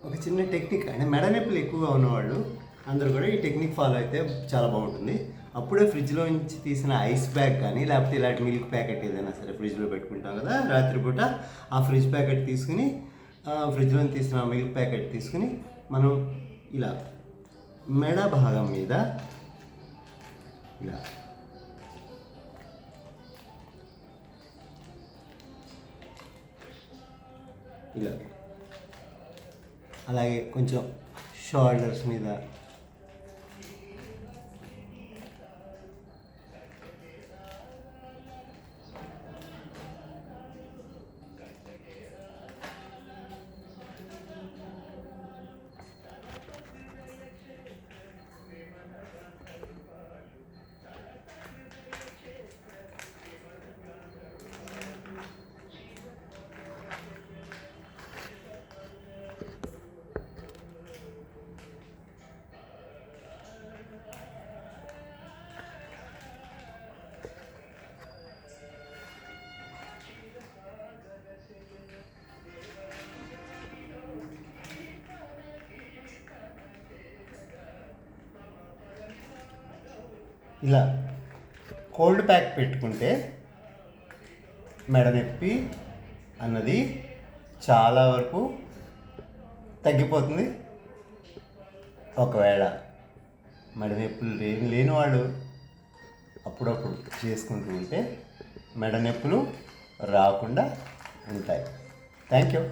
ఒక చిన్న టెక్నిక్ అంటే మెడ నొప్పులు ఎక్కువగా ఉన్నవాళ్ళు అందరూ కూడా ఈ టెక్నిక్ ఫాలో అయితే చాలా బాగుంటుంది. అప్పుడే ఫ్రిడ్జ్లో నుంచి తీసిన ఐస్ బ్యాగ్ కానీ లేకపోతే ఇలాంటి మిల్క్ ప్యాకెట్ ఏదైనా సరే ఫ్రిడ్జ్లో పెట్టుకుంటాం కదా రాత్రిపూట, ఆ ఫ్రిడ్జ్ ప్యాకెట్ తీసుకుని ఫ్రిడ్జ్లో తీసిన మిల్క్ ప్యాకెట్ తీసుకుని మనం ఇలా మెడ భాగం మీద ఇలా ఇలా అలాగే కొంచెం షోల్డర్స్ మీద ఇలా కోల్డ్ ప్యాక్ పెట్టుకుంటే మెడ నొప్పి అన్నది చాలా వరకు తగ్గిపోతుంది. ఒకవేళ మెడ నొప్పులు లేనివాడు అప్పుడప్పుడు చేసుకుంటూ ఉంటే మెడ నొప్పులు రాకుండా ఉంటాయి. Thank you.